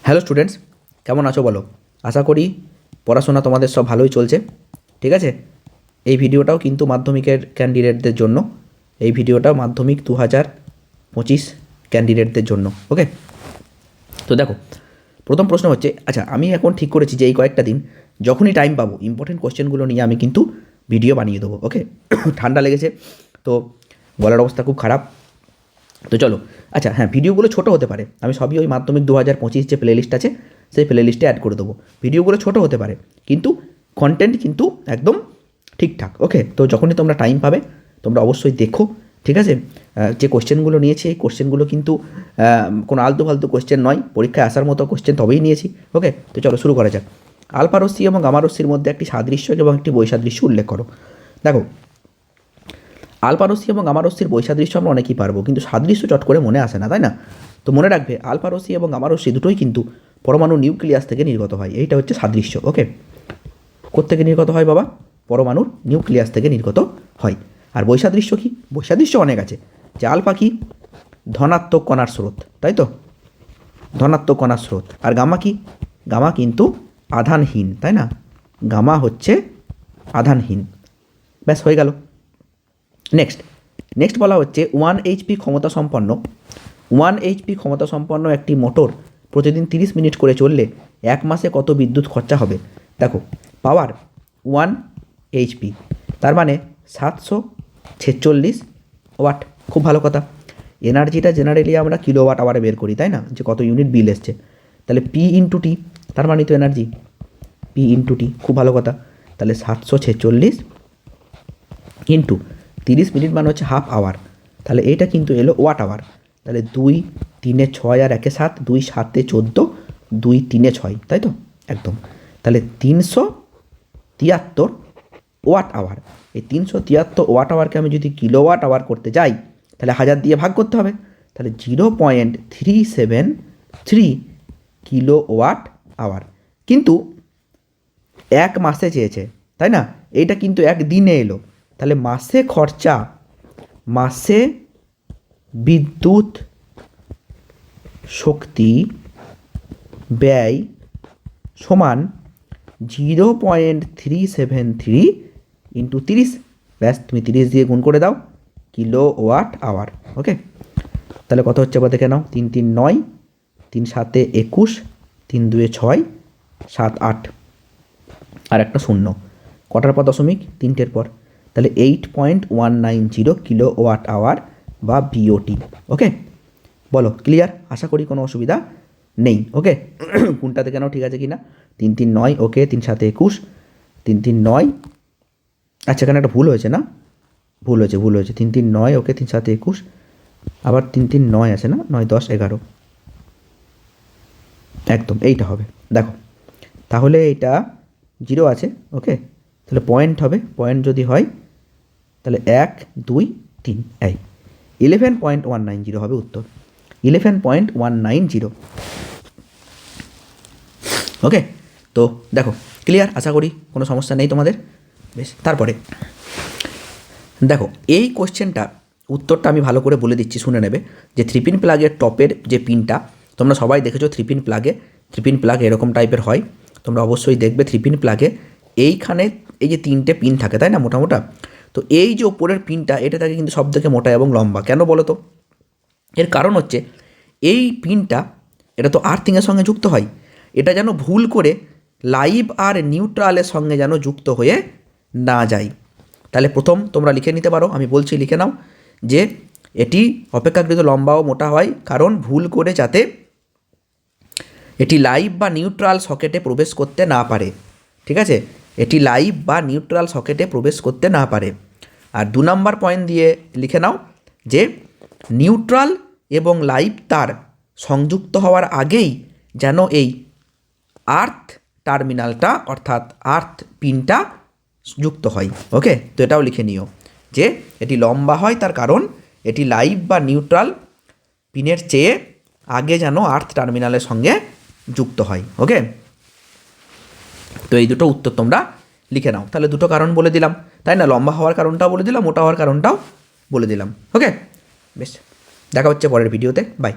Hello students, কেমন আছো বলো? আশা করি পড়াশোনা তোমাদের সব ভালোই চলছে। ঠিক আছে, এই ভিডিওটাও কিন্তু মাধ্যমিকের ক্যান্ডিডেটদের জন্য। এই ভিডিওটাও মাধ্যমিক 2025 ক্যান্ডিডেটদের জন্য। ওকে, তো দেখো, প্রথম প্রশ্ন হচ্ছে, আচ্ছা আমি এখন ঠিক করেছি যে এই কয়েকটা দিন যখনই টাইম পাবো ইম্পর্টেন্ট কোশ্চেনগুলো নিয়ে আমি কিন্তু ভিডিও বানিয়ে দেবো। ওকে, ঠান্ডা লেগেছে তো গলার অবস্থা খুব খারাপ। তো চলো, আচ্ছা হ্যাঁ, ভিডিওগুলো ছোটো হতে পারে, আমি সবই ওই মাধ্যমিক 2025 যে প্লেলিস্ট আছে সেই প্লেলিস্টে অ্যাড করে দেবো। ভিডিওগুলো ছোটো হতে পারে কিন্তু কন্টেন্ট কিন্তু একদম ঠিকঠাক। ওকে, তো যখনই তোমরা টাইম পাবে তোমরা অবশ্যই দেখো। ঠিক আছে, যে কোশ্চেনগুলো নিয়েছি এই কোশ্চেনগুলো কিন্তু কোনো আলতু ফালতু কোশ্চেন নয়, পরীক্ষায় আসার মতো কোশ্চেন তবেই নিয়েছি। ওকে, তো চলো শুরু করা যাক। আলফা রশ্মি এবং গামা রশ্মির মধ্যে একটি সাদৃশ্য এবং একটি বৈসাদৃশ্য উল্লেখ করো। দেখো, আলফা রশ্মি এবং গামা রশ্মির বৈসাদৃশ্য আমরা অনেকেই পারবো, কিন্তু সাদৃশ্য চট করে মনে আসে না, তাই না? তো মনে রাখবে, আলফা রশ্মি এবং গামা রশ্মি দুটোই কিন্তু পরমাণু নিউক্লিয়াস থেকে নির্গত হয়। এইটা হচ্ছে সাদৃশ্য। ওকে, কোত্থেকে নির্গত হয় বাবা? পরমাণুর নিউক্লিয়াস থেকে নির্গত হয়। আর বৈসাদৃশ্য কি? বৈসাদৃশ্য অনেক আছে। যে আলফা কি? ধনাত্মক কণার স্রোত, তাই তো, ধনাত্মক কণার স্রোত। আর গামা কি? গামা কিন্তু আধানহীন, তাই না? গামা হচ্ছে আধানহীন। ব্যাস হয়ে গেল। নেক্সট বলা হচ্ছে 1 HP ক্ষমতা সম্পন্ন একটি মোটর প্রতিদিন 30 মিনিট করে চললে এক মাসে কত বিদ্যুৎ খরচা হবে? দেখো, পাওয়ার 1 HP, তার মানে 746 ওয়াট। খুব ভালো কথা। এনার্জিটা জেনারেলি আমরা কিলোওয়াট আওয়ারে বের করি, তাই না, যে কত ইউনিট বিল এসছে। তাহলে P ইন্টু টি, তার মানে তো এনার্জি P ইন্টু টি। খুব ভালো কথা। তাহলে 746 ইন্টু 30 মিনিট মানে হচ্ছে হাফ আওয়ার। তাহলে এইটা কিন্তু এলো ওয়াট আওয়ার। তাহলে 2 3 6 আর 1 7, 2 7 14, 2 3 6, তাই তো একদম। তাহলে 373 ওয়াট আওয়ার। এই 373 ওয়াট আওয়ারকে আমি যদি কিলোওয়াট আওয়ার করতে যাই তাহলে 1000 দিয়ে ভাগ করতে হবে। তাহলে 0.373 কিলোওয়াট আওয়ার। কিন্তু এক মাসে চেয়েছে, তাই না? এইটা কিন্তু এক দিনে এলো। তাহলে মাসে খরচা, মাসে বিদ্যুৎ শক্তি ব্যয় সমান 0.373 ইন্টু 30। ব্যাস, তুমি 30 দিয়ে গুণ করে দাও, কিলোওয়াট আওয়ার। ওকে, তাহলে কত হচ্ছে এবার দেখে নাও। 3 3 9, 3 7 21, 3 2 6, 7 8, আর একটা শূন্য। কটার পর দশমিক? 3টের পর। তাহলে 8.190 কিলোওয়াট আওয়ার বা বিওটি। ওকে, বলো ক্লিয়ার? আশা করি কোনো অসুবিধা নেই। ওকে, কোনটা থেকে নাও ঠিক আছে কি না? 3 3 9, ওকে, 3 7 21, 3 3 9। আচ্ছা, এখানে একটা ভুল হয়েছে না? ভুল হয়েছে 3 3 9, ওকে, 3 7 21, আবার 3 3 9 আছে না? 9 10 11, একদম এইটা হবে। দেখো, তাহলে এটা 0 আছে। ওকে, তাহলে পয়েন্ট হবে। পয়েন্ট যদি হয় তাহলে 1 2 3, এই 11.190 হবে উত্তর। 11.190। ওকে, তো দেখো ক্লিয়ার? আশা করি কোনো সমস্যা নেই তোমাদের। বেশ, তারপরে দেখো, এই কোশ্চেনটা উত্তরটা আমি ভালো করে বলে দিচ্ছি, শুনে নেবে। যে 3 পিন প্লাগের টপের যে পিনটা, তোমরা সবাই দেখেছো 3 পিন প্লাগ এরকম টাইপের হয়। তোমরা অবশ্যই দেখবে 3 পিন প্লাগে এইখানে এই যে 3টে পিন থাকে, তাই না, মোটা। তো এই যে ওপরের পিনটা, এটা থাকে কিন্তু সব থেকে মোটা এবং লম্বা। কেন বলো তো? এর কারণ হচ্ছে এই পিনটা, এটা তো আর্থিংয়ের সঙ্গে যুক্ত হয়। এটা যেন ভুল করে লাইভ আর নিউট্রালের সঙ্গে যেন যুক্ত হয়ে না যায়। তাহলে প্রথম তোমরা লিখে নিতে পারো, আমি বলছি লিখে নাও, যে এটি অপেক্ষাকৃত লম্বা ও মোটা হয় কারণ ভুল করে যাতে এটি লাইভ বা নিউট্রাল সকেটে প্রবেশ করতে না পারে। ঠিক আছে, এটি লাইভ বা নিউট্রাল সকেটে প্রবেশ করতে না পারে। আর 2 নম্বর পয়েন্ট দিয়ে লিখে নাও যে নিউট্রাল এবং লাইভ তার সংযুক্ত হওয়ার আগেই যেন এই আর্থ টার্মিনালটা অর্থাৎ আর্থ পিনটা যুক্ত হয়। ওকে, তো এটাও লিখে নিও যে এটি লম্বা হয় তার কারণ এটি লাইভ বা নিউট্রাল পিনের চেয়ে আগে যেন আর্থ টার্মিনালের সঙ্গে যুক্ত হয়। ওকে, তো এই দুটো উত্তর তোমরা লিখে নাও। তাহলে দুটো কারণ বলে দিলাম, তাই না? লম্বা হওয়ার কারণটাও বলে দিলাম, মোটা হওয়ার কারণটাও বলে দিলাম। ওকে, বেশ, দেখা হচ্ছে পরের ভিডিওতে। বাই।